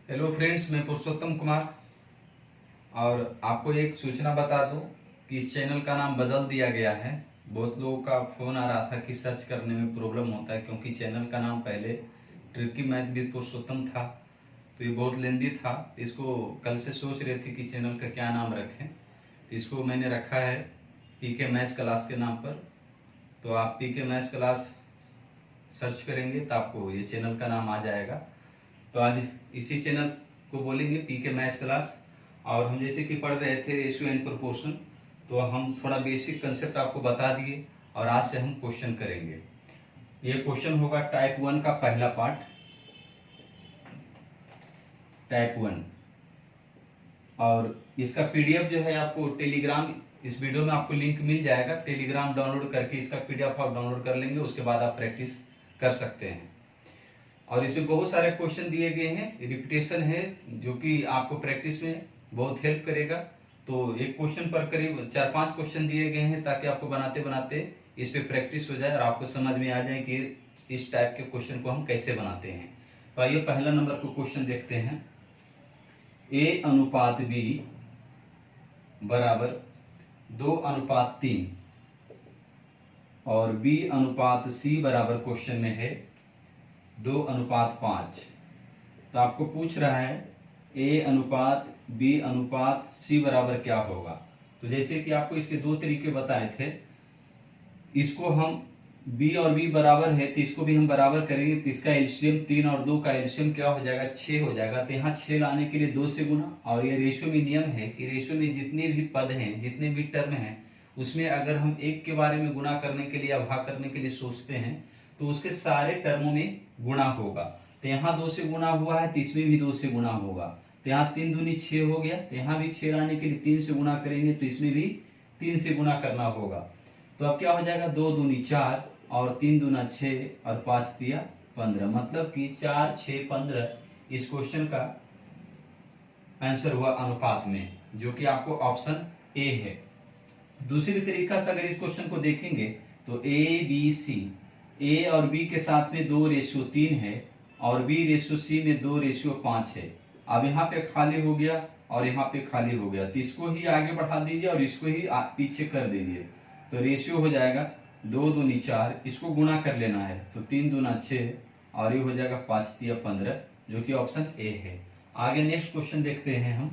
Hello friends, मैं पुरुषोत्तम कुमार और आपको एक सूचना बता दूं कि इस चैनल का नाम बदल दिया गया है। बहुत लोगों का फ़ोन आ रहा था कि सर्च करने में प्रॉब्लम होता है, क्योंकि चैनल का नाम पहले ट्रिकी मैथ विद पुरुषोत्तम था, तो ये बहुत लेंदी था। इसको कल से सोच रहे थे कि चैनल का क्या नाम रखें, तो इसको मैंने रखा है पीके मैथ्स क्लास के नाम पर। तो आप पीके मैथ्स क्लास सर्च करेंगे तो आपको ये चैनल का नाम आ जाएगा। तो आज इसी चैनल को बोलेंगे पीके मैथ्स क्लास। और हम जैसे कि पढ़ रहे थे रेशियो एंड प्रोपोर्शन, तो हम थोड़ा बेसिक कंसेप्ट आपको बता दिए और आज से हम क्वेश्चन करेंगे। ये क्वेश्चन होगा टाइप 1 का पहला पार्ट, टाइप 1। और इसका पीडीएफ जो है आपको टेलीग्राम, इस वीडियो में आपको लिंक मिल जाएगा। टेलीग्राम डाउनलोड करके इसका पीडीएफ आप डाउनलोड कर लेंगे, उसके बाद आप प्रैक्टिस कर सकते हैं। और इसमें बहुत सारे क्वेश्चन दिए गए हैं, रिपीटेशन है, जो कि आपको प्रैक्टिस में बहुत हेल्प करेगा। तो एक क्वेश्चन पर करीब 4-5 क्वेश्चन दिए गए हैं, ताकि आपको बनाते बनाते इस पे प्रैक्टिस हो जाए और आपको समझ में आ जाए कि इस टाइप के क्वेश्चन को हम कैसे बनाते हैं। तो आइए पहला नंबर को क्वेश्चन देखते हैं। ए अनुपात बी बराबर 2:3 और बी अनुपात सी बराबर क्वेश्चन में है 2:5। तो आपको पूछ रहा है ए अनुपात बी अनुपात सी बराबर क्या होगा। तो जैसे कि आपको इसके दो तरीके बताए थे, इसको हम बी और बी बराबर है तो इसको भी हम बराबर करेंगे, तो इसका एलसीएम 3 और 2 का एलसीएम क्या हो जाएगा, 6 हो जाएगा। तो यहाँ 6 लाने के लिए 2 से गुना। और ये रेशियो में नियम है कि रेशियो में जितने भी पद हैं, जितने भी टर्म हैं, उसमें अगर हम एक के बारे में गुना करने के लिए या भाग करने के लिए सोचते हैं तो उसके सारे टर्मों में गुणा होगा। तो यहाँ 2 से गुना हुआ है तो इसमें भी 2 से गुना होगा। तो यहाँ 3 दूनी 6 हो गया, तो यहाँ भी 6 लाने के लिए 3 से गुना करेंगे, तो इसमें भी 3 से गुना करना होगा। तो अब क्या हो जाएगा, 2 दूनी 4 और 3 दूना 6 और 5 तिया 15, मतलब कि 4, 6, 15 इस क्वेश्चन का आंसर हुआ अनुपात में, जो कि आपको ऑप्शन ए है। दूसरी तरीका से अगर इस क्वेश्चन को देखेंगे तो ए बी सी, ए और बी के साथ में 2:3 है और B/C में 2:5 है। अब यहाँ पे खाली हो गया और यहाँ पे खाली हो गया, तो इसको ही आगे बढ़ा दीजिए और इसको ही पीछे कर दीजिए। तो रेशियो हो जाएगा 2 दूनी 4, इसको गुणा कर लेना है, तो 3 दूना 6 और ये हो जाएगा 5 तिया 15, जो कि ऑप्शन ए है। आगे नेक्स्ट क्वेश्चन देखते हैं हम।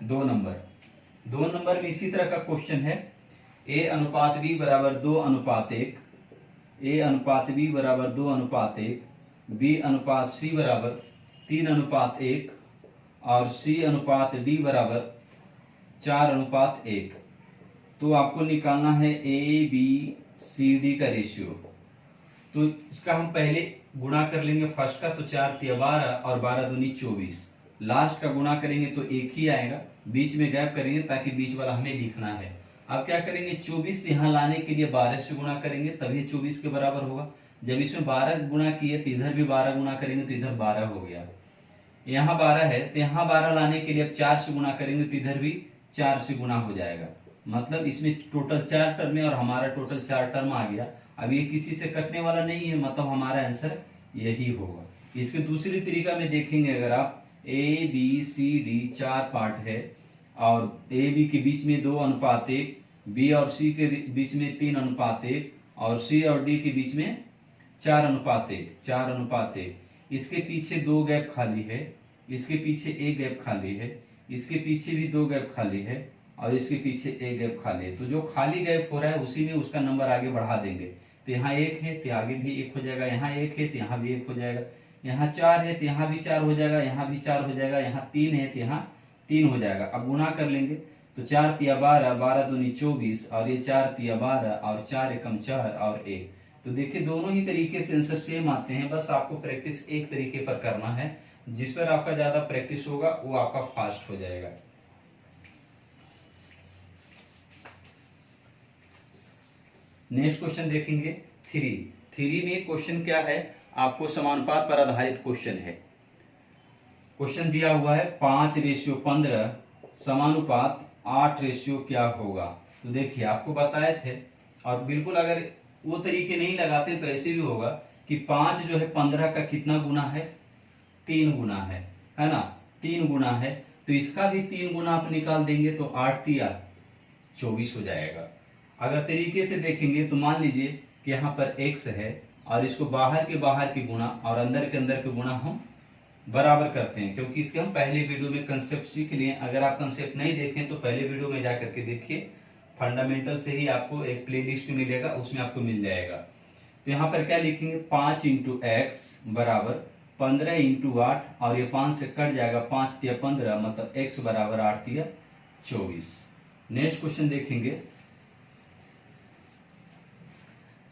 2 नंबर में इसी तरह का क्वेश्चन है। ए अनुपात बी बराबर 2:1, ए अनुपात बी बराबर 2:1, बी अनुपात सी बराबर 3:1 और सी अनुपात डी बराबर 4:1। तो आपको निकालना है ए बी सी डी का रेशियो। तो इसका हम पहले गुणा कर लेंगे फर्स्ट का, तो 4 तिया 12 और 12 दूनी 24। लास्ट का गुणा करेंगे तो एक ही आएगा, बीच में गैप करेंगे ताकि बीच वाला हमें लिखना है। अब क्या करेंगे, 24 यहाँ लाने के लिए 12 से गुणा करेंगे, तभी 24 के बराबर होगा। जब इसमें 12 गुणा किए तो इधर भी 12 गुणा करेंगे तो इधर 12 हो गया। यहाँ 12 है तो यहाँ 12 लाने के लिए अब 4 से गुणा करेंगे तो इधर भी 4 से गुणा हो जाएगा। मतलब इसमें टोटल 4 टर्म है और हमारा टोटल 4 टर्म आ गया। अब ये किसी से कटने वाला नहीं है, मतलब हमारा आंसर यही होगा। इसके दूसरी तरीका में देखेंगे, अगर आप A B C D 4 part है और ए बी के बीच में 2:1, बी और सी के बीच में 3:1 और सी और डी के बीच में 4:1, इसके पीछे 2 गैप खाली है, इसके पीछे 1 गैप खाली है, इसके पीछे भी 2 गैप खाली है और इसके पीछे 1 गैप खाली है। तो जो खाली गैप हो रहा है उसी में उसका नंबर आगे बढ़ा देंगे। तो यहाँ 1 है तो आगे भी 1 हो जाएगा, यहाँ 1 है तो यहाँ भी 1 हो जाएगा, यहाँ 4 है तो यहाँ भी 4 हो जाएगा, यहाँ भी 4 हो जाएगा, यहाँ 3 है तो यहाँ 3 हो जाएगा। अब गुणा कर लेंगे तो 4 तिया 12, 12 दूनी 24 और ये 4 तिया 12 और 4 एकम 4 और 1। तो देखिए दोनों ही तरीके से आंसर सेम आते हैं, बस आपको प्रैक्टिस एक तरीके पर करना है। जिस पर आपका ज्यादा प्रैक्टिस होगा वो आपका फास्ट हो जाएगा। नेक्स्ट क्वेश्चन देखेंगे 3 में क्वेश्चन क्या है, आपको समानुपात पर आधारित क्वेश्चन है। क्वेश्चन दिया हुआ है 5:15 समानुपात 8 क्या होगा। तो देखिए आपको बताए थे, और बिल्कुल अगर वो तरीके नहीं लगाते तो ऐसे भी होगा कि 5 जो है 15 का कितना गुना है, 3 गुना है ना, 3 गुना है। तो इसका भी 3 गुना आप निकाल देंगे तो 8 तिया 24 हो जाएगा। अगर तरीके से देखेंगे तो मान लीजिए कि यहाँ पर x है और इसको बाहर के गुना और अंदर के गुना हम बराबर करते हैं, क्योंकि इसके हम पहले वीडियो में कंसेप्ट सीख लिए। अगर आप कंसेप्ट नहीं देखें तो पहले वीडियो में जाकर के देखिए, फंडामेंटल से ही आपको एक प्लेलिस्ट मिलेगा, उसमें आपको मिल जाएगा। तो यहाँ पर क्या लिखेंगे, 5 इंटू एक्स बराबर 15 इंटू 8 और ये 5 से कट जाएगा, 5 तिया 15 मतलब x बराबर 8 तिया 24। नेक्स्ट क्वेश्चन देखेंगे,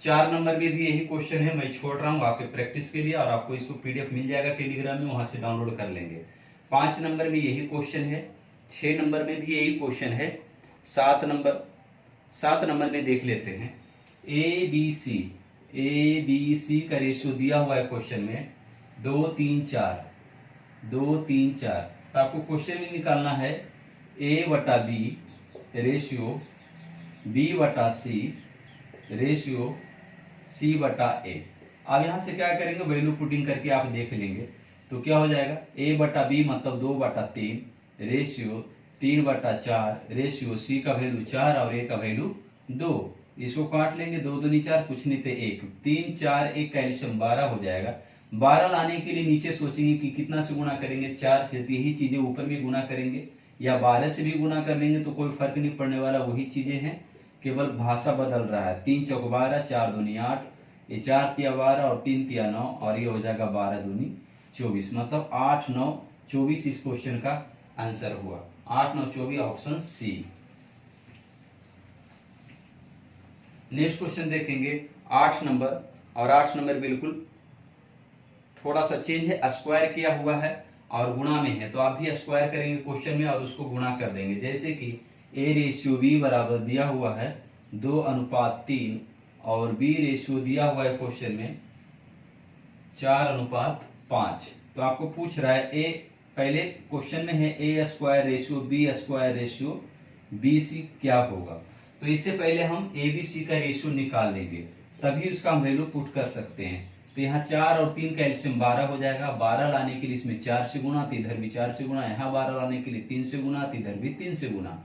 4 नंबर में भी यही क्वेश्चन है, मैं छोड़ रहा हूँ आपके प्रैक्टिस के लिए और आपको इसको पीडीएफ मिल जाएगा टेलीग्राम में, वहां से डाउनलोड कर लेंगे। 5 नंबर में यही क्वेश्चन है, 6 नंबर में भी यही क्वेश्चन है, 7 नंबर में देख लेते हैं। ए बी सी का रेशियो दिया हुआ है क्वेश्चन में 2 3 4। तो आपको क्वेश्चन में निकालना है ए बटा बी रेशियो बी बटा सी रेशियो सी बटा ए। अब यहां से क्या करेंगे, वैल्यू पुटिंग करके आप देख लेंगे तो क्या हो जाएगा, ए बटा बी मतलब 2 बटा 3 रेशियो 3 बटा 4 रेशियो सी का वैल्यू 4 और ए का वैल्यू 2। इसको काट लेंगे, 2 दूनी 4, कुछ नहीं थे 1, 3 4 1 का एल्सियम 12 हो जाएगा। 12 लाने के लिए नीचे सोचेंगे कि कितना से गुना करेंगे, 4 से। तो यही चीजें ऊपर भी गुना करेंगे या 12 से भी गुना कर लेंगे तो कोई फर्क नहीं पड़ने वाला, वही चीजें हैं, केवल भाषा बदल रहा है। 3 चौक 12, 4 दूनी 8, ये 4 तिया 12 और 3 तिया 9 और ये हो जाएगा 12 दूनी 24, मतलब 8 9 24 इस क्वेश्चन का आंसर हुआ। 8 9 24 ऑप्शन सी। नेक्स्ट क्वेश्चन देखेंगे 8 नंबर, और 8 नंबर बिल्कुल थोड़ा सा चेंज है, स्क्वायर किया हुआ है और गुणा में है, तो आप भी स्क्वायर करेंगे क्वेश्चन में और उसको गुणा कर देंगे। जैसे कि ए रेशियो बी बराबर दिया हुआ है 2:3 और बी रेशियो दिया हुआ है क्वेश्चन में 4:5। तो आपको पूछ रहा है ए, पहले क्वेश्चन में है ए स्क्वायर रेशियो बी सी क्या होगा। तो इससे पहले हम ए बी सी का रेशियो निकाल लेंगे, तभी उसका हम वैल्यू पुट कर सकते हैं। तो यहाँ 4 और 3 का एल्सियम 12 हो जाएगा। 12 लाने के लिए इसमें 4 से गुना, तो इधर भी 4 से गुना, यहाँ 12 लाने के लिए 3 से गुना, तो इधर भी 3 से गुना।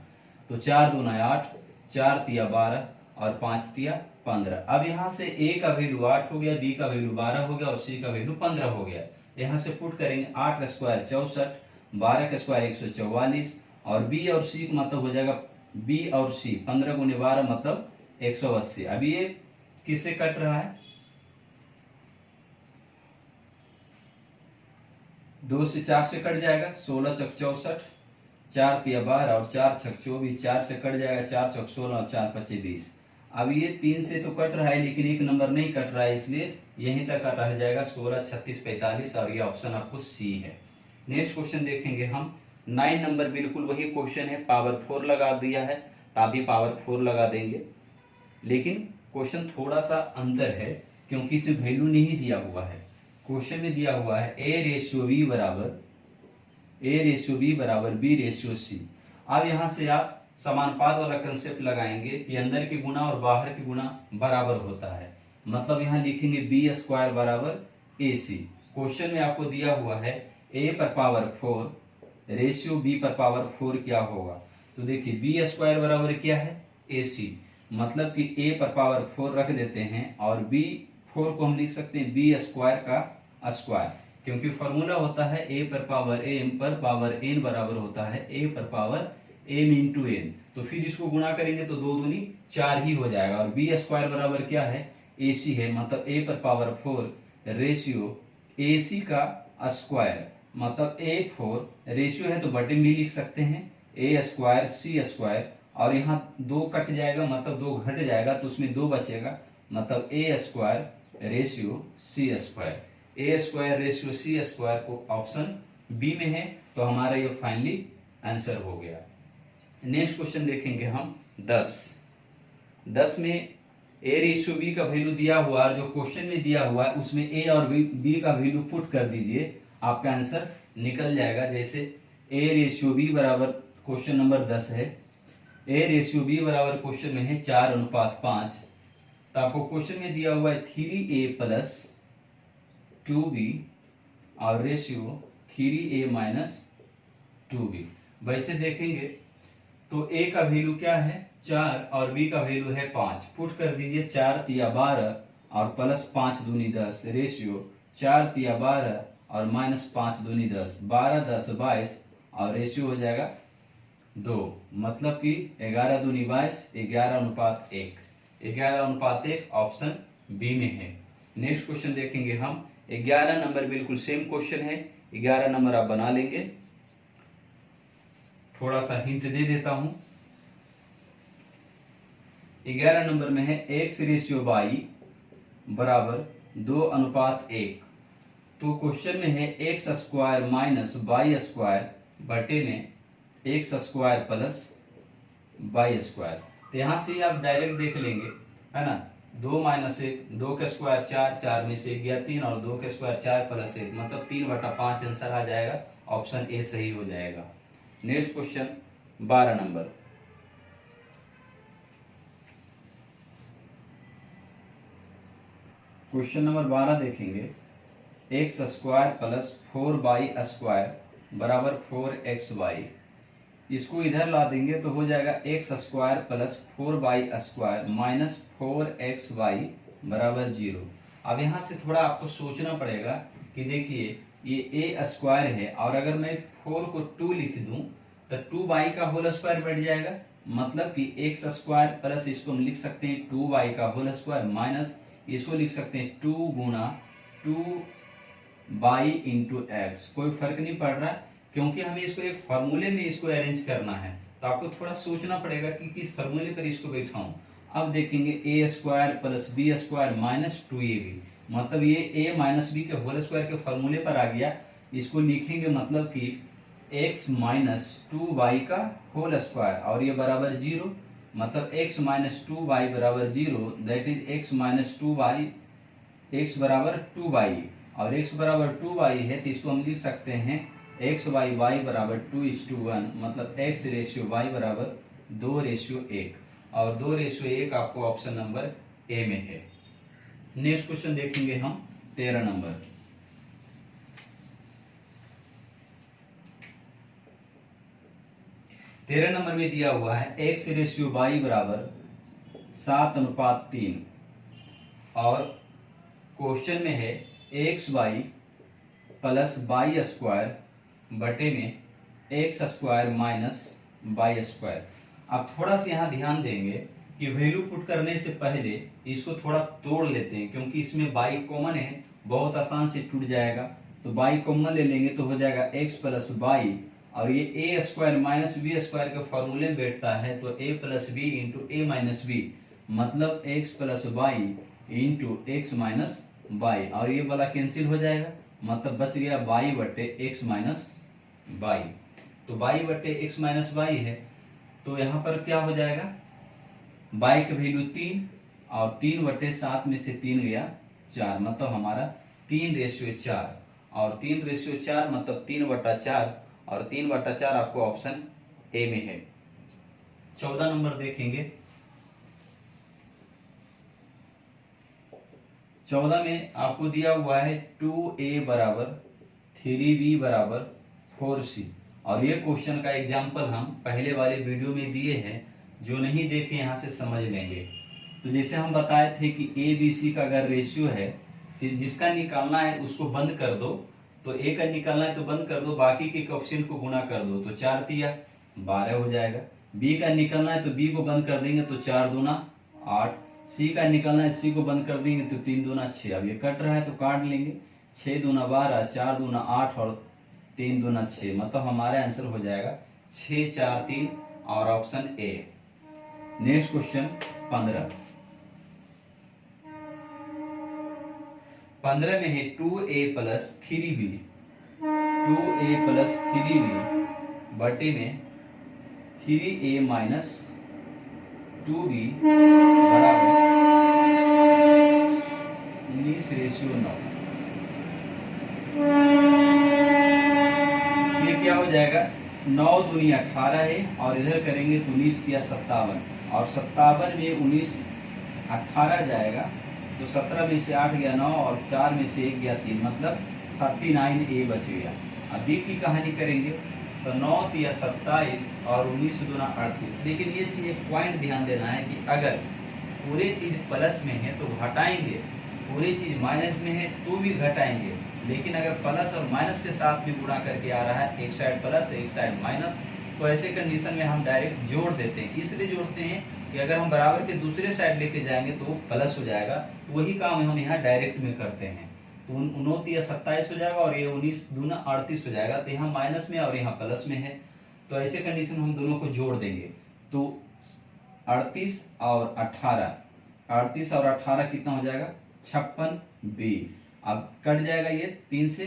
तो 4 दूना 8, 4 तिया 12 और 5 तिया 15। अब यहाँ से ए का वैल्यू 8 हो गया, बी का वैल्यू 12 हो गया और सी का वैल्यू 15 हो गया। यहाँ से पुट करेंगे, 8 का स्क्वायर 64, 12 का स्क्वायर 144 और बी और सी का मतलब हो जाएगा बी और सी 15 गुने 12 मतलब 180। अभी ये किससे कट रहा है, 2 से 4 से कट जाएगा, 16 चक 64, 4 तिया 12 और 4 छक 24, 4 से कट जाएगा, 4 चक 16 और 4 पचे 20। अब ये 3 से तो कट रहा है लेकिन एक नंबर नहीं कट रहा है, इसलिए यहीं तक का रह जाएगा 16 36 45 और ये ऑप्शन आपको सी है। नेक्स्ट क्वेश्चन देखेंगे हम 9 नंबर, बिल्कुल वही क्वेश्चन है, पावर 4 लगा दिया है, तभी पावर 4 लगा देंगे, लेकिन क्वेश्चन थोड़ा सा अंतर है क्योंकि इसमें वैल्यू नहीं दिया हुआ है। क्वेश्चन में दिया हुआ है ए रेशियो बी बराबर बी रेशियो सी। अब यहां से आप समानुपात वाला कंसेप्ट लगाएंगे कि अंदर के गुना और बाहर के गुना बराबर होता है, मतलब यहां लिखेंगे बी स्क्वायर बराबर ए सी। क्वेश्चन में आपको दिया हुआ है ए पर पावर 4 रेशियो बी पर पावर 4 क्या होगा। तो देखिए बी स्क्वायर बराबर क्या है, ए सी, मतलब कि ए पर पावर 4 रख देते हैं और बी 4 को हम लिख सकते हैं बी स्क्वायर का स्क्वायर, क्योंकि फॉर्मूला होता है ए पर पावर एम पर पावर एन बराबर होता है ए पर पावर एम इंटू एन। तो फिर इसको गुणा करेंगे तो 2 दूनी 4 ही हो जाएगा और बी स्क्वायर बराबर क्या है, ए सी है, मतलब ए पर पावर 4 रेशियो ए सी का स्क्वायर, मतलब ए 4 रेशियो है तो बटे में भी लिख सकते हैं ए स्क्वायर सी स्क्वायर, और यहाँ 2 कट जाएगा मतलब 2 घट जाएगा तो उसमें 2 बचेगा, मतलब ए स्क्वायर रेशियो सी स्क्वायर। ए स्क्वायर रेशियो सी स्क्वायर को ऑप्शन बी में है, तो हमारा ये फाइनली आंसर हो गया। नेक्स्ट क्वेश्चन देखेंगे हम 10 में ए रेशियो बी का वैल्यू दिया हुआ है, जो क्वेश्चन में दिया हुआ है उसमें ए और बी का वैल्यू पुट कर दीजिए, आपका आंसर निकल जाएगा। जैसे ए रेशियो बी बराबर क्वेश्चन नंबर 10 है, ए रेशियो बी बराबर क्वेश्चन में है 4:5, तो आपको क्वेश्चन में दिया हुआ है 3a प्लस 2b और रेशियो 3a माइनस 2b। वैसे देखेंगे तो a का वैल्यू क्या है 4 और b का वैल्यू है 5। पुट कर दीजिए 4 तिया 12 और प्लस 5 दूनी 10 रेशियो 4 तिया 12 और माइनस 5 दूनी 10, 12 10 22 और रेशियो हो जाएगा 2। मतलब कि 11 दूनी 22, 11:1, 11:1 ऑप्शन बी में है। नेक्स्ट क्वेश्चन देखेंगे हम। 11 नंबर बिल्कुल सेम क्वेश्चन है, 11 नंबर आप बना लेंगे। थोड़ा सा हिंट दे देता हूं। 11 नंबर में है x रेशियो y बराबर 2:1। तो क्वेश्चन में है x square minus y square बटे में x square plus y square. तो यहां से आप डायरेक्ट देख लेंगे, है ना। 2 माइनस 1, 2 का स्क्वायर 4, 4 में से 1 गया 3 और 2 का स्क्वायर 4 प्लस 1 मतलब 3/5 आंसर आ जाएगा। ऑप्शन ए सही हो जाएगा। Next question 12 number. Question number 12 देखेंगे। x square plus 4y square बराबर 4xy। इसको इधर ला देंगे तो हो जाएगा x square plus 4y square minus 4xy बराबर 0। अब यहाँ से थोड़ा आपको सोचना पड़ेगा कि देखिए ये a स्क्वायर है और अगर मैं 4 को 2 लिख दूं तो 2y का होल स्क्वायर बैठ जाएगा। मतलब कि x स्क्वायर प्लस इसको हम लिख सकते हैं 2y का होल स्क्वायर माइनस इसको लिख सकते हैं 2 गुना 2y इंटू एक्स। कोई फर्क नहीं पड़ रहा क्योंकि हमें इसको एक फार्मूले में इसको अरेंज करना है, तो आपको थोड़ा सोचना पड़ेगा कि किस फार्मूले पर इसको बैठाऊं। अब देखेंगे a square plus b square minus 2ab, मतलब ये a माइनस बी के होल स्क्वायर के फार्मूले पर आ गया। इसको लिखेंगे मतलब कि x माइनस 2y का होल स्क्वायर और ये बराबर 0, मतलब x माइनस 2y बराबर 0, that is x minus 2y, x बराबर 2y और x बराबर 2y है तो इसको हम लिख सकते हैं x y y बराबर 2:1, मतलब x रेशियो y बराबर 2:1 और 2:1 आपको ऑप्शन नंबर ए में है। नेक्स्ट क्वेश्चन देखेंगे हम 13 नंबर। तेरह नंबर में दिया हुआ है x रेशियो y बराबर 7:3 और क्वेश्चन में है xy प्लस y स्क्वायर बटे में x square minus y square. आप थोड़ा सा यहाँ ध्यान देंगे कि वैल्यू पुट करने से पहले इसको थोड़ा तोड़ लेते हैं क्योंकि इसमें y कॉमन है, बहुत आसान से टूट जाएगा। तो y कॉमन ले लेंगे तो हो जाएगा x प्लस y और ये a square minus b square के फॉर्मूले में बैठता है तो a plus B into A minus B, मतलब x plus Y into X minus Y और ये वाला कैंसिल हो जाएगा, मतलब बच गया y बटे एक्स माइनस वाई। तो y बटे एक्स माइनस वाई है तो यहाँ पर क्या हो जाएगा y की वैल्यू 3 और 3/7 में से 3 गया 4, मतलब हमारा 3:4 और 3:4 मतलब 3/4 और 3/4 आपको ऑप्शन ए में है। 14 नंबर देखेंगे। 14 में आपको दिया हुआ है 2a बराबर 3b बराबर 4c और ये क्वेश्चन का एग्जाम्पल हम पहले वाले वीडियो में दिए हैं, जो नहीं देखे यहाँ से समझ लेंगे। तो जैसे हम बताए थे कि ए बी सी का अगर रेशियो है तो जिसका निकालना है उसको बंद कर दो, तो ए का निकालना है तो बंद कर दो, बाकी के कोएफिशिएंट को गुना कर दो तो 4 तिया 12 हो जाएगा। बी का निकालना है तो बी को बंद कर देंगे तो 4 दूना 8, सी का निकालना है सी को बंद कर देंगे तो 3 दूना 6। अब ये कट रहा है तो काट लेंगे, 6 दूना 12, 4 दूना 8 और 3 दूना 6, मतलब हमारा आंसर हो जाएगा 6 4 3 और ऑप्शन ए। नेक्स्ट क्वेश्चन 15 में है 2a plus 3b, 2a plus 3b बटे में 3a माइनस 2b बराबर 19:9। ये क्या हो जाएगा 9 दूनी 18 है और इधर करेंगे तो 19 या 57 और 57 में 19 18 जाएगा तो 17 में से 8 गया 9 और 4 में से 1 गया 3, मतलब 39A बच गया। अब बी की कहानी करेंगे तो 9 तिया 27 और 19 दूना 38। लेकिन ये चीज़ एक पॉइंट ध्यान देना है कि अगर पूरे चीज़ प्लस में है तो घटाएंगे, पूरी चीज़ माइनस में है तो भी घटाएंगे। लेकिन अगर प्लस और माइनस के साथ भी गुणा करके आ रहा है, एक साइड प्लस एक साइड माइनस, तो ऐसे कंडीशन में हम डायरेक्ट जोड़ देते हैं। इसलिए जोड़ते हैं कि अगर हम बराबर के दूसरे साइड लेके जाएंगे तो प्लस हो जाएगा, तो वही काम हम यहाँ डायरेक्ट में करते हैं। तो 9 तिया 27 हो जाएगा और ये 19 दूना 38 हो जाएगा। तो यहाँ माइनस में और यहाँ प्लस में है, तो ऐसे कंडीशन में हम दोनों को जोड़ देंगे। तो 38 और 18, 38 और 18 कितना हो जाएगा 56B। अब कट जाएगा ये 3 से,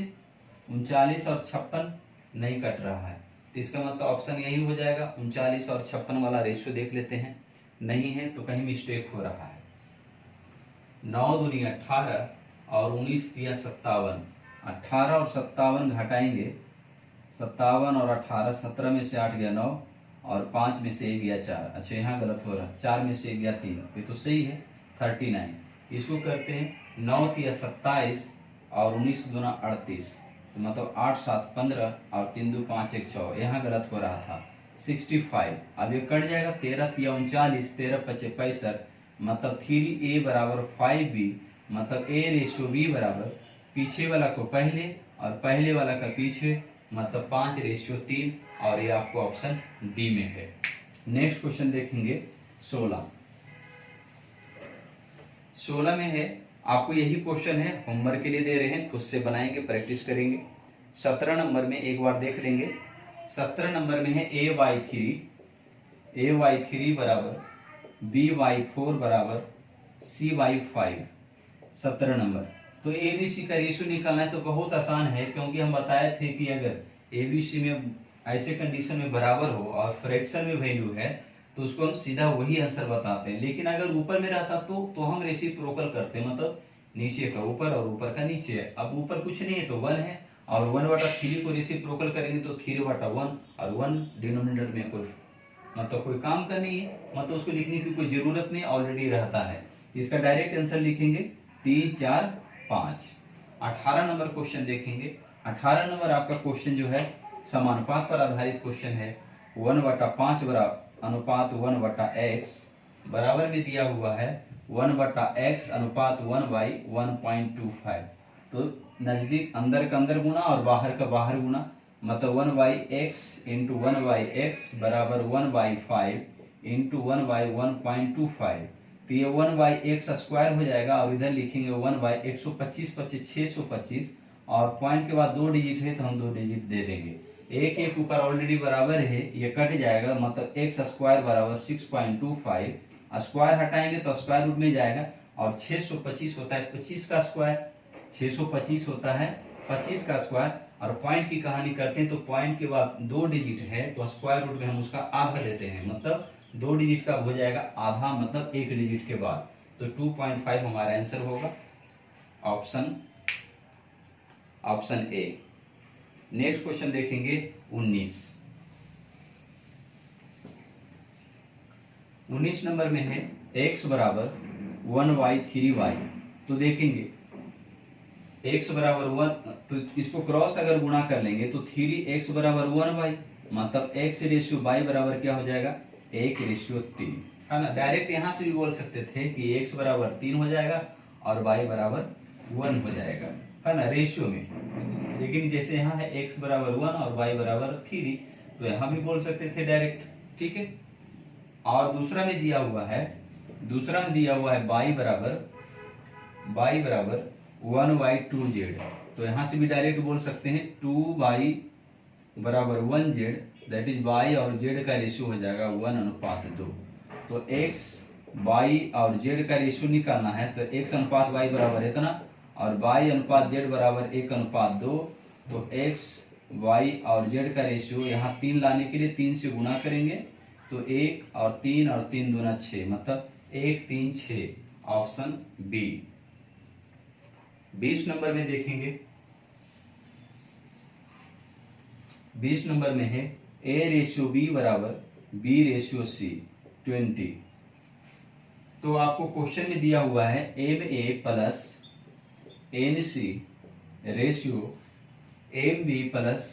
39 और 56 नहीं कट रहा है, तो इसका मतलब ऑप्शन यही हो जाएगा। 39 और 56 वाला रेशियो देख लेते हैं, नहीं है तो कहीं मिस्टेक हो रहा है। 9 दूनी 18 और 19 दिया 57, 18 और 57 घटाएंगे, 57 और 18, 17 में से 8 गया 9 और 5 में से 1 गया 4। अच्छा यहाँ गलत हो रहा है, 4 में से 1 गया 3, ये तो सही है 39। इसको करते हैं 9 तिया 27 और 19 दूना 38, तो मतलब 8 7 15 और 3 2 5 1 6, यहाँ गलत हो रहा था 65। अब ये कट जाएगा, 13 तिया 39, 13 पचे 65, मतलब 3A बराबर 5B, मतलब A रेशियो B बराबर पीछे वाला को पहले और पहले वाला का पीछे, मतलब 5 रेशियो 3, और ये आपको ऑप्शन डी में है। नेक्स्ट क्वेश्चन देखेंगे 16 में है, आपको यही क्वेश्चन है, होमवर्क के लिए दे रहे हैं, खुद से बनाएंगे, प्रैक्टिस करेंगे। 17 नंबर में एक बार देख लेंगे। 17 नंबर में है ay3 बराबर by4 बराबर cy5। 17 नंबर, तो ABC का रेशियो निकालना है तो बहुत आसान है, क्योंकि हम बताए थे कि अगर ABC में ऐसे कंडीशन में बराबर हो और फ्रैक्शन में वैल्यू है तो उसको हम सीधा वही आंसर बताते हैं। लेकिन अगर ऊपर में रहता तो हम रेसिप्रोकल करते हैं, मतलब नीचे का ऊपर और ऊपर का नीचे। अब ऊपर कुछ नहीं है तो 1 है, और 1/3 को रेसिप्रोकल करेंगे तो 3/1, और 1 डिनोमिनेटर में कोई मतलब कोई काम का नहीं है, मतलब उसको लिखने की कोई जरूरत नहीं, ऑलरेडी रहता है। इसका डायरेक्ट आंसर लिखेंगे 3 4 5। 18 नंबर क्वेश्चन देखेंगे। 18 नंबर आपका क्वेश्चन जो है समानुपात पर आधारित क्वेश्चन है। 1/5 बराबर अनुपात 1/x बराबर में दिया हुआ है 1/x अनुपात 1/1.25। तो नजदीक अंदर का अंदर गुना और बाहर का बाहर गुना, मतलब 1/x इंटू 1/x बराबर 1/5 इंटू 1/1.25। तो ये 1/x स्क्वायर हो जाएगा, और इधर लिखेंगे 1/125 25 625, और पॉइंट के बाद 2 डिजिट है तो हम 2 डिजिट दे देंगे। एक एक ऊपर ऑलरेडी बराबर है, ये कट जाएगा, मतलब x स्क्वायर बराबर 6.25, स्क्वायर हटाएंगे तो स्क्वायर रूट में जाएगा, और 625 होता है 25 का स्क्वायर, 625 होता है 25 का स्क्वायर। और पॉइंट की कहानी करते हैं तो पॉइंट के बाद 2 डिजिट है तो स्क्वायर रूट में हम उसका आधा देते हैं, मतलब 2 डिजिट का हो जाएगा आधा, मतलब 1 डिजिट के बाद। तो 2.5 हमारा आंसर होगा, ऑप्शन ए। नेक्स्ट क्वेश्चन देखेंगे 19 नंबर में है x बराबर 1/3y। तो देखेंगे x बराबर 1, तो इसको क्रॉस अगर गुणा कर लेंगे तो 3x बराबर 1y, मतलब x रेशियो y बराबर क्या हो जाएगा 1/3, है ना। डायरेक्ट यहाँ से भी बोल सकते थे कि x बराबर 3 हो जाएगा और y बराबर 1 हो जाएगा, है ना, रेशियो में। लेकिन जैसे यहाँ है x बराबर 1 और y बराबर 3, तो यहाँ भी बोल सकते थे डायरेक्ट, ठीक है। और दूसरा में दिया हुआ है y बराबर 1/2z, तो यहाँ से भी डायरेक्ट बोल सकते हैं 2y बराबर 1z, दैट इज y और z का रेशियो हो जाएगा 1:2। तो x y और z का रेशियो निकालना है तो x अनुपात y बराबर इतना, और y अनुपात z बराबर 1:2। तो x y और z का रेशियो यहाँ 3 लाने के लिए 3 से गुणा करेंगे, तो 1 और 3 और 3 दूना 6, मतलब 1 3 6, ऑप्शन बी। 20 नंबर में देखेंगे, 20 नंबर में है a रेशियो b बराबर b रेशियो c 20। तो आपको क्वेश्चन में दिया हुआ है MA plus NC ratio MB plus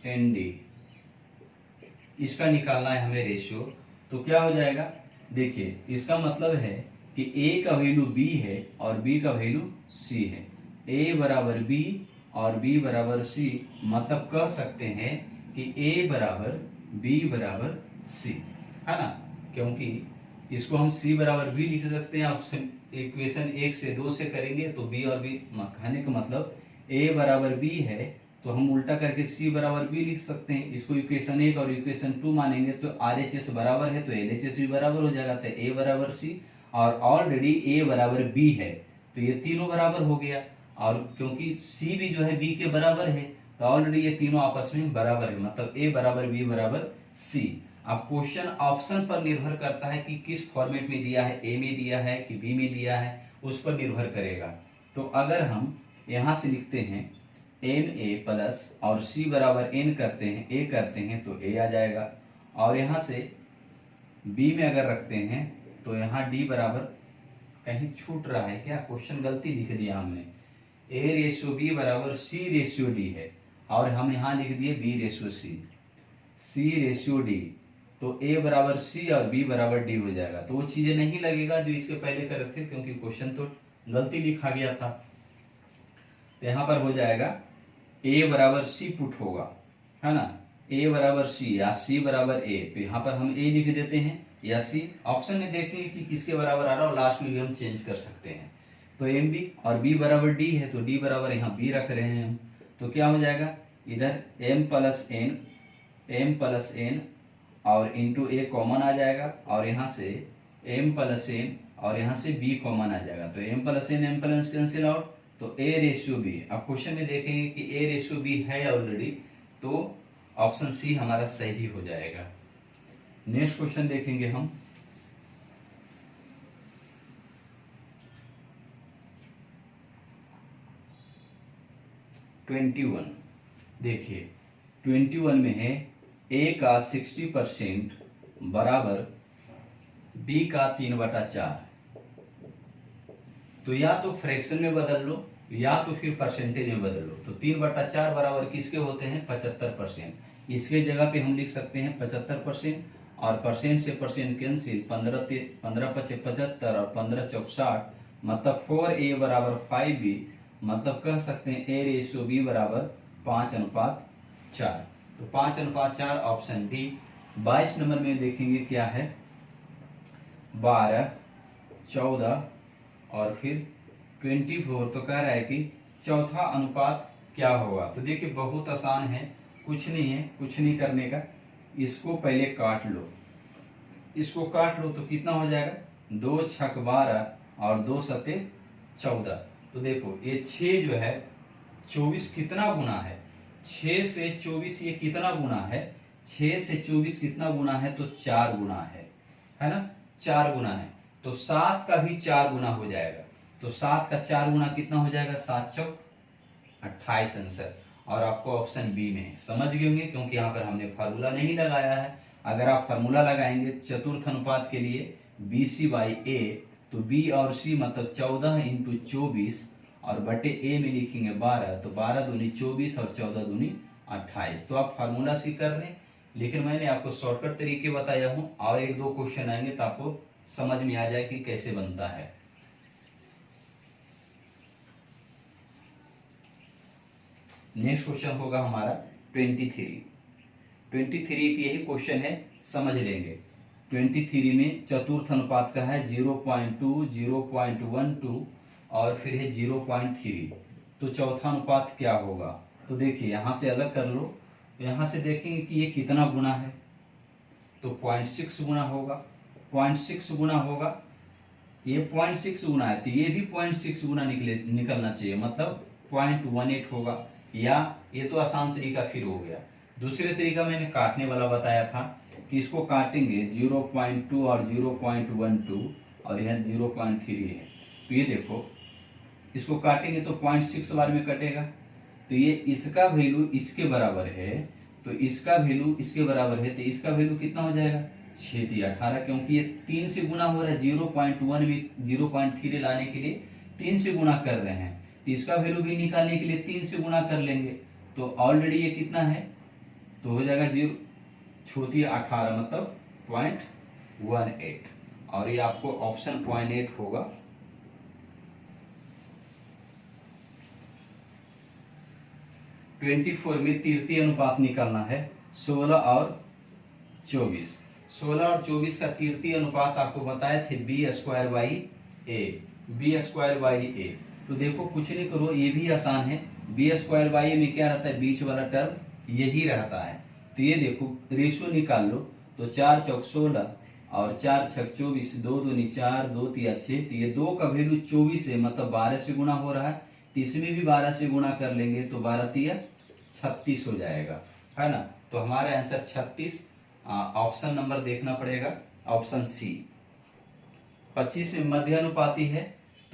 ND, इसका निकालना है हमें रेशियो। तो क्या हो जाएगा, देखिए इसका मतलब है कि A का वैल्यू B है और B का वैल्यू C है। A बराबर B और B बराबर C, मतलब कह सकते हैं कि A बराबर B बराबर C, है ना, क्योंकि इसको हम C बराबर B लिख सकते हैं। आप इक्वेशन 1 से 2 से करेंगे तो B और B कहने का मतलब A बराबर B है, तो हम उल्टा करके C बराबर B लिख सकते हैं। इसको इक्वेशन 1 और इक्वेशन 2 मानेंगे तो RHS बराबर है तो LHS भी बराबर हो जाएगा। तो A बराबर C और ऑलरेडी A बराबर B है, तो ये तीनों बराबर हो गया। और क्योंकि C भी जो है B के बराबर है, तो ऑलरेडी ये तीनों आपस में बराबर है, मतलब A बराबर B बराबर C। अब क्वेश्चन ऑप्शन पर निर्भर करता है कि किस फॉर्मेट में दिया है, A में दिया है कि B में दिया है, उस पर निर्भर करेगा। तो अगर हम यहाँ से लिखते हैं MA प्लस और C बराबर N करते हैं, A करते हैं तो A आ जाएगा। और यहाँ से B में अगर रखते हैं तो यहाँ D बराबर, कहीं छूट रहा है क्या, क्वेश्चन गलती लिख दिया हमने। A रेशियो B बराबर C रेशियो D है और हम यहाँ लिख दिए B ratio C, C ratio D, तो A बराबर C और B बराबर D हो जाएगा। तो वो चीजें नहीं लगेगा जो इसके पहले करे थे, क्योंकि क्वेश्चन तो गलती लिखा गया था। तो यहाँ पर हो जाएगा A बराबर C पुट होगा, है ना, A बराबर C या C बराबर A, तो यहाँ पर हम A लिख देते हैं या C। ऑप्शन में देखेंगे कि किसके बराबर आ रहा है और लास्ट में भी हम चेंज कर सकते हैं। तो MB और B बराबर D है, तो D बराबर यहाँ B रख रहे हैं हम। तो क्या हो जाएगा, इधर M प्लस N और इंटू A कॉमन आ जाएगा और यहाँ से M प्लस N और यहाँ से B कॉमन आ जाएगा। तो M प्लस कैंसिल आउट, तो A रेशियो B। अब क्वेश्चन में देखेंगे कि A रेशियो B है ऑलरेडी, तो ऑप्शन C हमारा सही हो जाएगा। नेक्स्ट क्वेश्चन देखेंगे हम। देखिए 21 में है A का 60% बराबर B का 3/4। तो या तो फ्रैक्शन में बदल लो या तो फिर परसेंटेज में बदल लो। तो 3/4 बराबर किसके होते हैं, 75%। इसके जगह पे हम लिख सकते हैं 75% और परसेंट से परसेंट कैंसिल, 15 5 75 और 15 चौक 60, मतलब 4A बराबर 5B, मतलब कह सकते हैं A रेशियो B बराबर 5:4। तो 5:4 ऑप्शन डी। 22 नंबर में देखेंगे क्या है, 12, 14 और फिर 24। तो कह रहा है कि चौथा अनुपात क्या होगा। तो देखिए बहुत आसान है, कुछ नहीं है, कुछ नहीं करने का। इसको पहले काट लो, इसको काट लो तो कितना हो जाएगा, 2 छक 12 और 2 सते 14। तो देखो ये 6 जो है 24 कितना गुना है, 6 से 24 ये कितना गुना है, 6 से 24 कितना गुना है, तो 4 गुना है ना, 4 गुना है। तो 7 का भी 4 गुना हो जाएगा। तो 7 का 4 गुना कितना हो जाएगा, 7 चौक 28 आंसर। और आपको ऑप्शन बी में है, समझ गए होंगे, क्योंकि यहाँ पर हमने फार्मूला नहीं लगाया है। अगर आप फार्मूला लगाएंगे चतुर्थ अनुपात के लिए BC/A, तो B और C मतलब 14 × 24 और बटे A में लिखेंगे 12, तो 12 दूनी 24 और 14 दूनी 28। तो आप फार्मूला सी कर लें, लेकिन मैंने आपको शॉर्टकट तरीके बताया हूँ, और 1-2 क्वेश्चन आएंगे तो आपको समझ में आ जाए कि कैसे बनता है। नेक्स्ट क्वेश्चन होगा हमारा 23 की यही क्वेश्चन है, समझ लेंगे। 23 में चतुर्थ अनुपात का है 0.2, 0.12 और फिर है 0.3। तो चौथा अनुपात क्या होगा। तो देखिए यहाँ से अलग कर लो, यहाँ से देखेंगे कि ये कितना गुना है, तो 0.6 गुना होगा, 0.6 गुना होगा, ये 0.6 गुना है, तो ये भी 0.6 गुना निकलना चाहिए, मतलब 0.18 होगा। या ये तो आसान तरीका फिर हो गया। दूसरे तरीका मैंने काटने वाला बताया था कि इसको काटेंगे 0.2 और 0.12 और यह 0.3 है। तो ये देखो इसको काटेंगे तो 0.6 बार में कटेगा, तो ये इसका वैल्यू इसके बराबर है, तो इसका वैल्यू इसके बराबर है, तो इसका वैल्यू कितना हो जाएगा, 6 18, क्योंकि ये 3 से गुना हो रहा है, 0.1 भी 0.3 लाने के लिए 3 से गुना कर रहे हैं, तो इसका वैल्यू भी निकालने के लिए 3 से गुना कर लेंगे। तो ऑलरेडी ये कितना है, तो हो जाएगा 0.18 मतलब 0.18, और ये आपको ऑप्शन 0.8 होगा। ट्वेंटी 24 में तृतीय अनुपात निकालना है, 16 और 24। 16 और 24 का तृतीय अनुपात आपको बताए थे b² बाई ए। तो देखो कुछ नहीं करो, ये भी आसान है, b² बाई ए में क्या रहता है, बीच वाला टर्म यही रहता है। तो ये देखो रेशियो निकाल लो, तो 4 चौक 16 और 4 छक 24, 2 दूनी 4, 2 तिया 6, तो ये 2 का वैल्यू 24 है, मतलब 12 से गुना हो रहा है, तो इसमें भी 12 से गुना कर लेंगे तो 12 तिया 36 हो जाएगा, है ना। तो हमारा आंसर 36, ऑप्शन नंबर देखना पड़ेगा, ऑप्शन सी। 25 में मध्य अनुपाती है,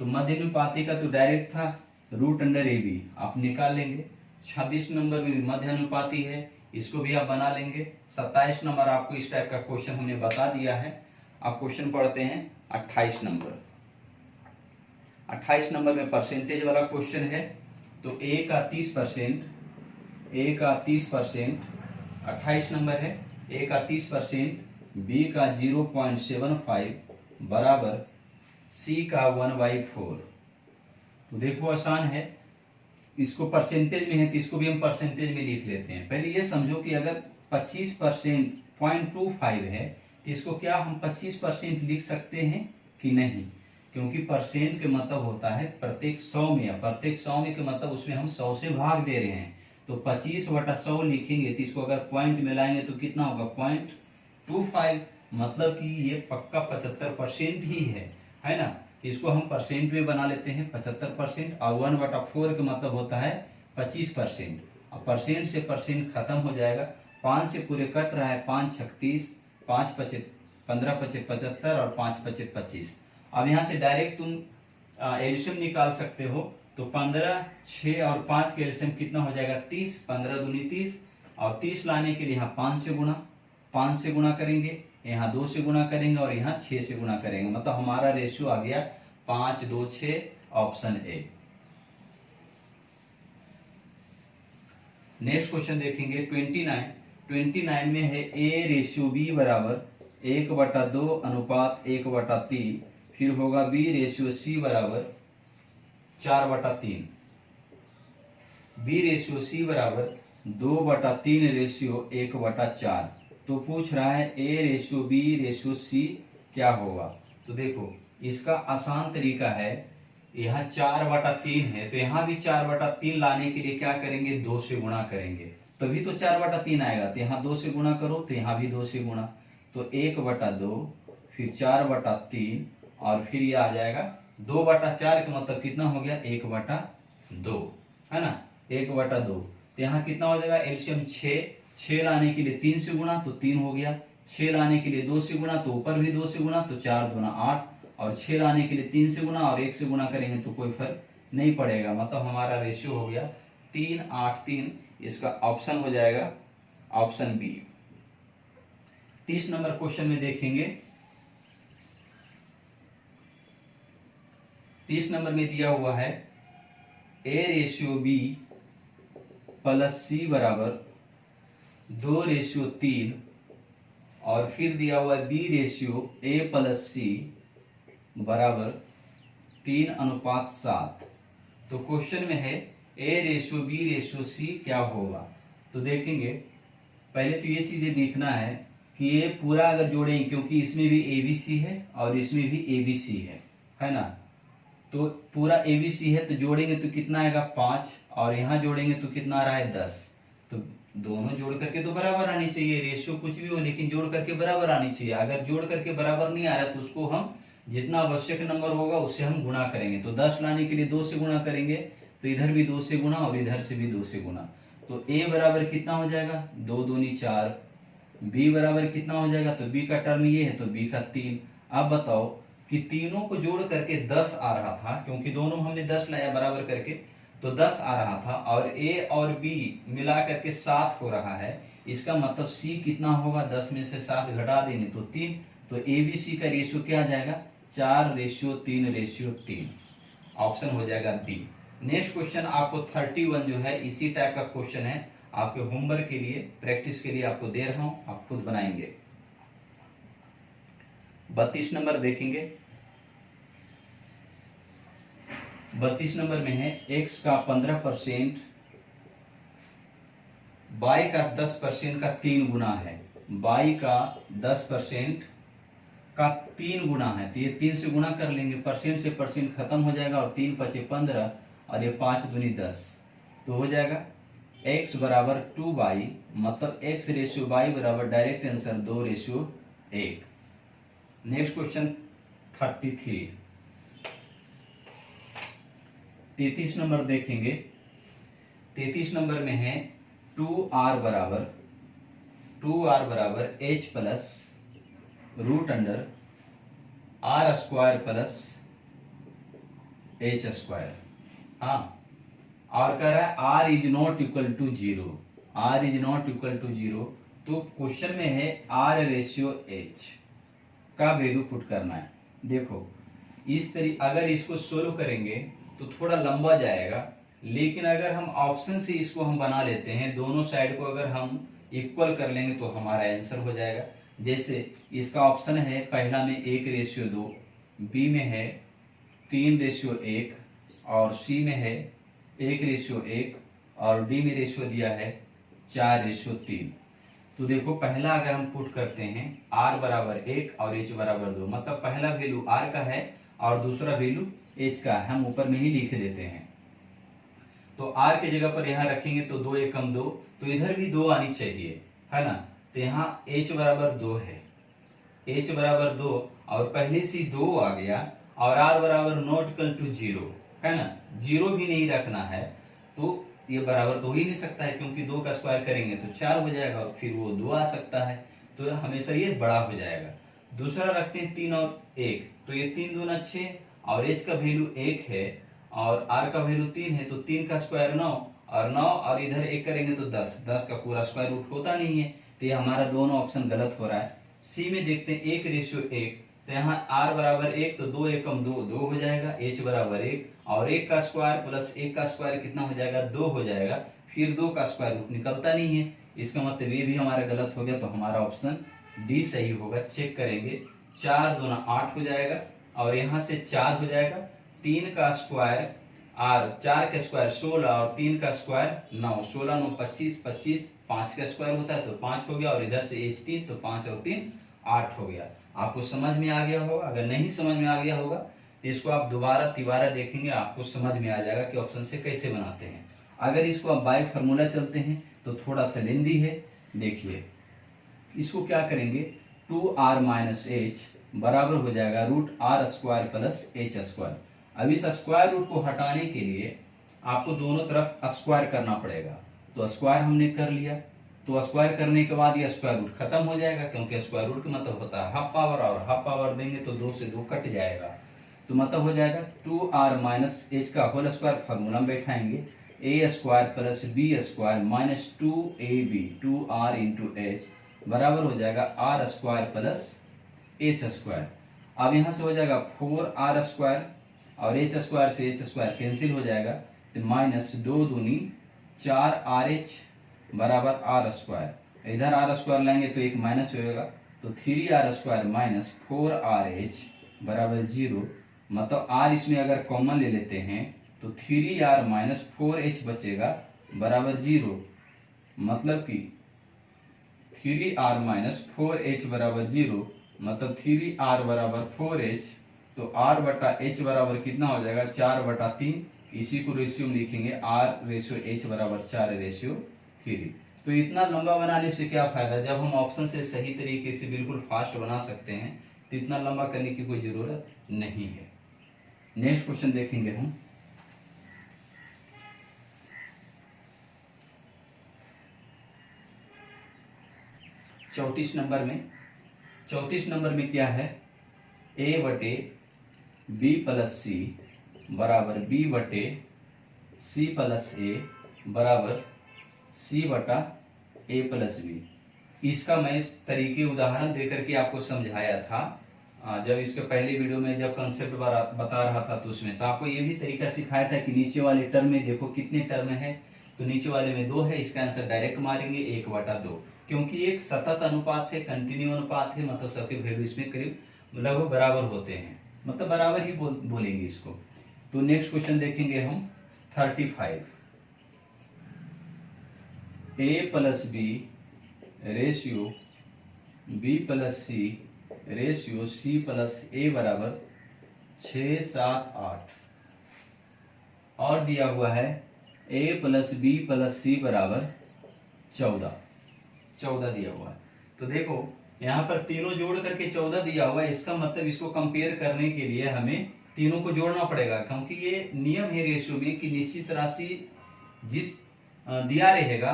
तो मध्य अनुपाती का तो डायरेक्ट था √√AB, आप निकाल लेंगे। 26 नंबर में मध्य अनुपाती है, इसको भी आप बना लेंगे। 27 नंबर आपको इस टाइप का क्वेश्चन हमने बता दिया है। आप क्वेश्चन पढ़ते हैं 28 नंबर। 28 नंबर में परसेंटेज वाला क्वेश्चन है, तो A का 30%, A का 30%, 28 नंबर है, A का 30%, B का 0.75 बराबर C का 1/4। तो देखो आसान है, इसको परसेंटेज में है तो इसको भी हम परसेंटेज में लिख लेते हैं। पहले ये समझो कि अगर 25% 0.25 है तो इसको क्या हम 25% लिख सकते हैं कि नहीं, क्योंकि परसेंट के मतलब होता है प्रत्येक 100 में, या प्रत्येक 100 में के मतलब उसमें हम 100 से भाग दे रहे हैं, तो 25/100 लिखेंगे, तो इसको अगर पॉइंट में लाएंगे तो कितना होगा 0.25, मतलब कि ये पक्का 75% ही है ना। तो इसको हम परसेंट में बना लेते हैं 75%, और 1/4 का मतलब होता है 25%। अब परसेंट से परसेंट खत्म हो जाएगा, 5 से पूरे कट रहा है, 5 छक 30, 5 पचे 15 पचे 75 और 5 पचे 25। अब यहाँ से डायरेक्ट तुम एलसीएम निकाल सकते हो, तो 15, 6 और 5 के एलसीएम कितना हो जाएगा 30, 15 दूनी 30, और 30 लाने के लिए यहाँ 5 से गुणा करेंगे, यहाँ 2 से गुणा करेंगे और यहाँ 6 से गुणा करेंगे, मतलब हमारा रेशियो आ गया 5, 2, 6, ऑप्शन ए। नेक्स्ट क्वेश्चन देखेंगे 29 में है A/B बराबर 1/2 अनुपात 1/3, फिर होगा B/C बराबर 4/3, B/C बराबर 2/3 1/4। तो पूछ रहा है A/B/C क्या होगा। तो देखो इसका आसान तरीका है, यहाँ 4/3 है, तो यहाँ भी 4/3 लाने के लिए क्या करेंगे 2 से गुणा करेंगे, तभी तो 4/3 आएगा। तो यहाँ 2 से गुणा करो, तो यहाँ भी 2 से गुणा, तो 1/2, फिर 4/3, और फिर ये आ जाएगा 2/4 का मतलब कितना हो गया 1/2, है ना, 1/2। तो यहाँ कितना हो जाएगा एलसीएम 6 लाने के लिए 3 से गुणा तो 3 हो गया, 6 लाने के लिए 2 से गुणा तो ऊपर भी 2 से गुणा, तो 4 दूना 8, और 6 लाने के लिए 3 से गुणा और 1 से गुणा करेंगे तो कोई फर्क नहीं पड़ेगा, मतलब हमारा रेशियो हो गया 3, 8, 3। इसका ऑप्शन हो जाएगा ऑप्शन बी। 30 नंबर क्वेश्चन में देखेंगे, 30 नंबर में दिया हुआ है A/B प्लस C बराबर 2/3, और फिर दिया हुआ है B/A प्लस C बराबर 3:7। तो क्वेश्चन में है A/B/C क्या होगा। तो देखेंगे पहले तो ये चीजें देखना है कि ये पूरा अगर जोड़ेंगे, क्योंकि इसमें भी ABC है और इसमें भी ABC है ना, तो पूरा ABC है, तो जोड़ेंगे तो कितना आएगा 5, और यहाँ जोड़ेंगे तो कितना आ रहा है 10। तो दोनों जोड़ करके तो बराबर आनी चाहिए, रेशियो कुछ भी हो लेकिन जोड़ करके बराबर आनी चाहिए। अगर जोड़ करके बराबर नहीं आ रहा तो उसको हम जितना आवश्यक नंबर होगा उससे हम गुणा करेंगे। तो 10 लाने के लिए 2 से गुणा करेंगे, तो इधर भी 2 से गुणा और इधर से भी 2 से गुणा, तो A बराबर कितना हो जाएगा 2 दूनी 4, B बराबर कितना हो जाएगा, तो B का टर्म ये है तो B का 3। अब बताओ कि तीनों को जोड़ करके 10 आ रहा था, क्योंकि दोनों हमने 10 लाया बराबर करके, तो 10 आ रहा था और ए और बी मिला करके 7 हो रहा है। इसका मतलब सी कितना होगा, 10 में से 7 घटा देंगे तो 3। तो ए बी सी का रेशियो क्या आ जाएगा, 4:3:3। ऑप्शन हो जाएगा बी। नेक्स्ट क्वेश्चन आपको 31 जो है इसी टाइप का क्वेश्चन है, आपके होमवर्क के लिए, प्रैक्टिस के लिए आपको दे रहा हूं, आप खुद बनाएंगे। 32 नंबर देखेंगे। 32 नंबर में है x का 15%, y का 10% का 3 गुना है। y का 10% का 3 गुना है, तो ये 3 से गुना कर लेंगे, परसेंट से परसेंट खत्म हो जाएगा और 3 पचे 15 और ये 5 दूनी 10, तो हो जाएगा x बराबर 2y, मतलब x/y बराबर direct answer 2:1। Next question 33 number देखेंगे। 33 नंबर में है 2r बराबर h plus root under r square plus h square. हाँ, और कह रहा है r is not equal to 0, r is not equal to 0। तो क्वेश्चन में है r/h का वैल्यू पुट करना है। देखो इस तरीके अगर इसको सोल्व करेंगे तो थोड़ा लंबा जाएगा, लेकिन अगर हम ऑप्शन से इसको हम बना लेते हैं, दोनों साइड को अगर हम इक्वल कर लेंगे तो हमारा आंसर हो जाएगा। जैसे इसका ऑप्शन है पहला में 1:2, बी में है 3:1 और सी में है 1:1 और डी में रेशियो दिया है 4:3। तो देखो पहला अगर हम पुट करते हैं r बराबर 1 और h बराबर 2, मतलब पहला वैल्यू r का है और दूसरा वैल्यू h का है, हम ऊपर में ही लिख देते हैं। तो r की जगह पर यहाँ रखेंगे तो 2 एकम 2, तो इधर भी 2 आनी चाहिए, है ना। तो यहाँ h बराबर 2 है, h बराबर 2 और पहले से 2 आ गया और r बराबर नॉट इक्वल टू 0, है ना, 0 भी नहीं रखना है, तो ये बराबर तो हो ही नहीं सकता है, क्योंकि 2 का स्क्वायर करेंगे तो 4 हो जाएगा और फिर वो 2 आ सकता है, तो हमेशा ये बड़ा हो जाएगा। दूसरा रखते हैं 3 और 1, तो ये 3 दूना 6 और h का वैल्यू 1 है और r का वैल्यू 3 है, तो 3 का स्क्वायर 9 और 9 और इधर 1 करेंगे तो 10, 10 का पूरा स्क्वायर रूट होता नहीं है, तो ये हमारा दोनों ऑप्शन गलत हो रहा है। सी में देखते हैं 1:1, तो यहाँ r बराबर 1 तो 2 एकम 2, 2 हो जाएगा, h बराबर 1 और 1 का स्क्वायर प्लस 1 का स्क्वायर कितना हो जाएगा, 2 हो जाएगा, फिर 2 का स्क्वायर रूट निकलता नहीं है, इसका मतलब ये भी हमारा गलत हो गया, तो हमारा ऑप्शन डी सही होगा। चेक करेंगे, 4 दूना 8 हो जाएगा और यहाँ से 4 हो जाएगा, 3 का स्क्वायर r, 4 का स्क्वायर 16 और 3 का स्क्वायर 9, 16 9 25, 25 5 का स्क्वायर होता है तो 5 हो गया और इधर से h 3 तो 5 और 3 8 हो गया। आपको समझ में आ गया होगा, अगर नहीं समझ में आ गया होगा तो इसको आप दोबारा तिबारा देखेंगे, आपको समझ में आ जाएगा कि ऑप्शन से कैसे बनाते हैं। अगर इसको आप बाय फार्मूला चलते हैं तो थोड़ा सा लेंदी है। देखिए इसको क्या करेंगे, 2r माइनस h बराबर हो जाएगा √r square plus h square. अब इस स्क्वायर रूट को हटाने के लिए आपको दोनों तरफ स्क्वायर करना पड़ेगा, तो स्क्वायर हमने कर लिया, तो स्क्वायर करने के बाद ये स्क्वायर रूट खत्म हो जाएगा, क्योंकि स्क्वायर रूट का मतलब होता है हाफ पावर, और हाफ पावर देंगे तो 2 से 2 कट जाएगा, तो मतलब हो जाएगा 2r माइनस h का होल स्क्वायर, फार्मूला में बैठाएंगे a square plus b square minus 2ab 2r into h बराबर हो जाएगा r square plus h square. अब यहाँ से हो जाएगा 4r स्क्वायर और h स्क्वायर से h स्क्वायर कैंसिल हो जाएगा, तो माइनस 2 दूनी 4rh बराबर r स्क्वायर, इधर r स्क्वायर लेंगे तो एक माइनस होगा, तो 3r स्क्वायर माइनस 4rh बराबर 0, मतलब r इसमें अगर कॉमन ले लेते हैं तो 3r माइनस 4h बचेगा बराबर 0, मतलब कि 3r माइनस 4h बराबर 0, मतलब 3r बराबर 4h, तो r बटा h बराबर कितना हो जाएगा 4/3, इसी को रेशियो में लिखेंगे r/h बराबर 4/3। तो इतना लंबा बनाने से क्या फायदा, जब हम ऑप्शन से सही तरीके से बिल्कुल फास्ट बना सकते हैं तो इतना लंबा करने की कोई जरूरत नहीं है। नेक्स्ट क्वेश्चन देखेंगे हम। चौतीस नंबर में क्या है, a/b प्लस c बराबर b/a सी प्लस ए बराबर सी बटा ए प्लस बी। इसका मैं तरीके उदाहरण देकर के आपको समझाया था जब इसके पहले वीडियो में जब कंसेप्ट बता रहा था तो उसमें तो आपको ये भी तरीका सिखाया था कि नीचे वाले टर्म में देखो कितने टर्म है, तो नीचे वाले में 2 है, इसका आंसर डायरेक्ट मारेंगे 1/2, क्योंकि एक सतत अनुपात है, कंटिन्यू अनुपात है, मतलब सबके वैल्यू इसमें करीब लगभग बराबर होते हैं, मतलब बराबर ही बोलेंगे इसको। तो नेक्स्ट क्वेश्चन देखेंगे हम 35। A plus B ratio B plus C ratio C plus A बराबर 6, 7, 8 और दिया हुआ है A plus B plus C बराबर 14 दिया हुआ है। तो देखो यहाँ पर तीनों जोड़ करके 14 दिया हुआ है, इसका मतलब इसको कंपेयर करने के लिए हमें तीनों को जोड़ना पड़ेगा, क्योंकि ये नियम है रेशियो में कि निश्चित राशि जिस दिया रहेगा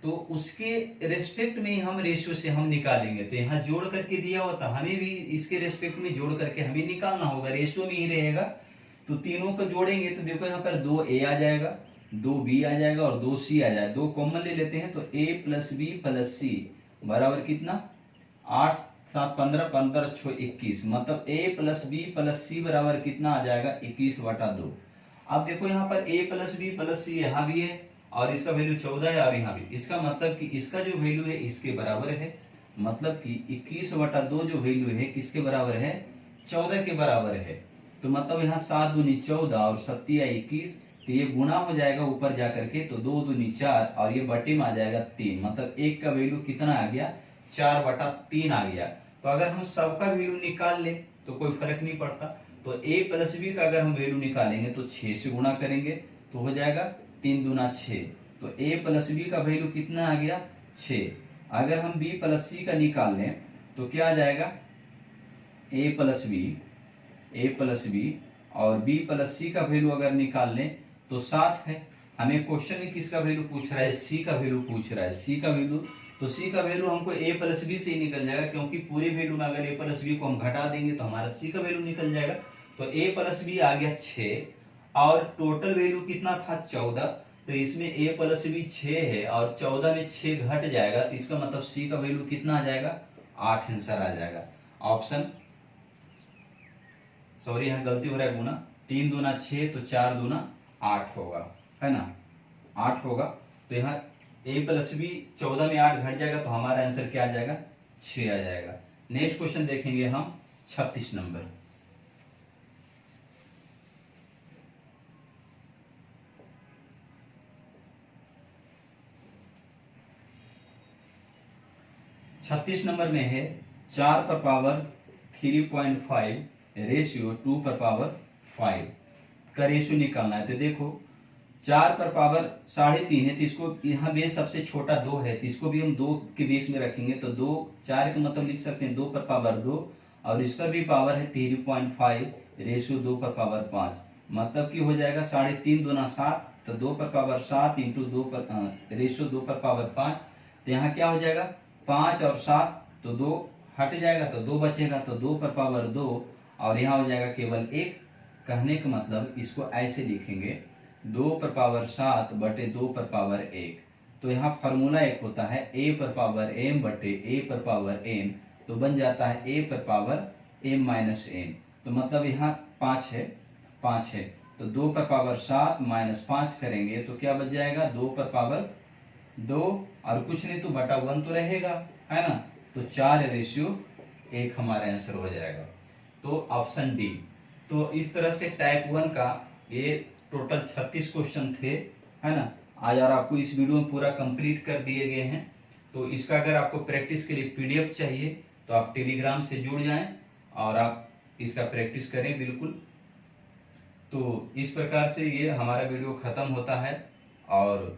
तो उसके रेस्पेक्ट में ही हम रेशियो से हम निकालेंगे। तो यहाँ जोड़ करके दिया होता, हमें भी इसके रेस्पेक्ट में जोड़ करके हमें निकालना होगा, रेशियो में ही रहेगा। तो तीनों को जोड़ेंगे तो देखो यहाँ पर 2a आ जाएगा, 2b आ जाएगा और 2c आ जाएगा। 2 कॉमन ले लेते हैं तो a plus B plus C बराबर कितना 8, 7, 15, 15, 6, 21, मतलब a plus B plus C बराबर कितना आ जाएगा 21/2। अब देखो यहाँ पर a प्लस बी प्लस सी यहाँ भी है और इसका वैल्यू 14 है और यहाँ भी, इसका मतलब कि इसका जो वैल्यू है इसके बराबर है, मतलब कि 21/2 जो वैल्यू है किसके बराबर है 14 के बराबर है। तो मतलब यहाँ 7 दूनी 14 और 7 या 21, तो ये गुना हो जाएगा ऊपर जाकर के, तो 2 दूनी 4 और ये बटे में आ जाएगा 3, मतलब एक का वैल्यू कितना आ गया 4/3 आ गया। तो अगर हम सबका वैल्यू निकाल ले तो कोई फर्क नहीं पड़ता। तो a प्लस बी का अगर हम वैल्यू निकालेंगे तो 6 से गुणा करेंगे तो हो जाएगा 3 दूना 6, तो a प्लस बी का वैल्यू कितना आ गया 6। अगर हम b प्लस सी का निकाल लें तो क्या आ जाएगा a प्लस बी और b प्लस सी का वैल्यू अगर निकाल लें तो 7 है। हमें क्वेश्चन में किसका वैल्यू पूछ रहा है, c का वैल्यू पूछ रहा है, c का वैल्यू, तो c का वैल्यू हमको a प्लस बी से ही निकल जाएगा, क्योंकि पूरे वैल्यू में अगर a प्लस बी को हम घटा देंगे तो हमारा c का वैल्यू निकल जाएगा। तो a प्लस बी आ गया 6 और टोटल वैल्यू कितना था 14, तो इसमें a प्लस बी 6 है और 14 में 6 घट जाएगा, तो इसका मतलब c का वैल्यू कितना आ जाएगा 8 आंसर आ जाएगा। ऑप्शन सॉरी यहाँ गलती हो रहा है गुना, 3 दूना 6 तो 4 दूना 8 होगा, है ना 8 होगा। तो यहाँ a प्लस बी 14 में 8 घट जाएगा तो हमारा आंसर क्या आ जाएगा 6 आ जाएगा। नेक्स्ट क्वेश्चन देखेंगे हम 36 नंबर। छत्तीस नंबर में है 4 पर पावर 3.5 रेशियो 2 पर पावर 5 का रेशियो निकालना है। तो देखो 4 पर पावर 3.5 है, तो इसको यहाँ बेस सबसे छोटा 2 है, तो इसको भी हम 2 के बेस में रखेंगे, तो 2 4 का मतलब लिख सकते हैं 2 पर पावर 2 और इसका भी पावर है 3.5 रेशियो 2 पर पावर 5, मतलब कि हो जाएगा 3.5 दूना 7, तो 2 पर पावर 7 इंटू 2 पर रेशियो 2 पर पावर 5, तो यहाँ क्या हो जाएगा 5 और 7 तो 2 हट जाएगा तो 2 बचेगा, तो 2 पर पावर 2 और यहाँ हो जाएगा केवल 1। कहने का मतलब इसको ऐसे लिखेंगे 2 पर पावर 7 बटे 2 पर पावर 1, तो यहाँ फार्मूला एक होता है a पर पावर m बटे a पर पावर n, तो बन जाता है a पर पावर m माइनस n, तो मतलब यहाँ 5 है, तो 2 पर पावर 7 माइनस 5 करेंगे तो क्या बच जाएगा 2 पर पावर 2 और कुछ नहीं तो बटा 1 तो रहेगा, है ना, तो 4:1 हमारा आंसर हो जाएगा। तो ऑप्शन डी। तो इस तरह से टाइप 1 का ये टोटल 36 क्वेश्चन थे, है ना, आज और आपको इस वीडियो में पूरा कंप्लीट कर दिए गए हैं। तो इसका अगर आपको प्रैक्टिस के लिए पीडीएफ चाहिए तो आप टेलीग्राम से जुड़ जाएं और आप इसका प्रैक्टिस करें बिल्कुल। तो इस प्रकार से ये हमारा वीडियो खत्म होता है, और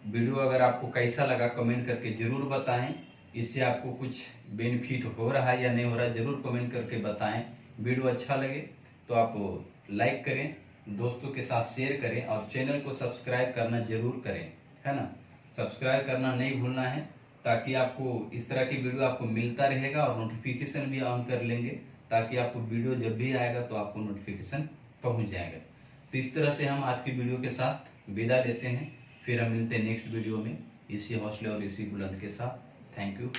वीडियो अगर आपको कैसा लगा कमेंट करके जरूर बताएं, इससे आपको कुछ बेनिफिट हो रहा है या नहीं हो रहा है जरूर कमेंट करके बताएं। वीडियो अच्छा लगे तो आप लाइक करें, दोस्तों के साथ शेयर करें और चैनल को सब्सक्राइब करना जरूर करें, है ना, सब्सक्राइब करना नहीं भूलना है, ताकि आपको इस तरह की वीडियो आपको मिलता रहेगा और नोटिफिकेशन भी ऑन कर लेंगे, ताकि आपको वीडियो जब भी आएगा तो आपको नोटिफिकेशन पहुंच जाएगा। तो इस तरह से हम आज की वीडियो के साथ विदा लेते हैं। फिर हम मिलते हैं नेक्स्ट वीडियो में इसी हौसले और इसी बुलंद के साथ। Thank you.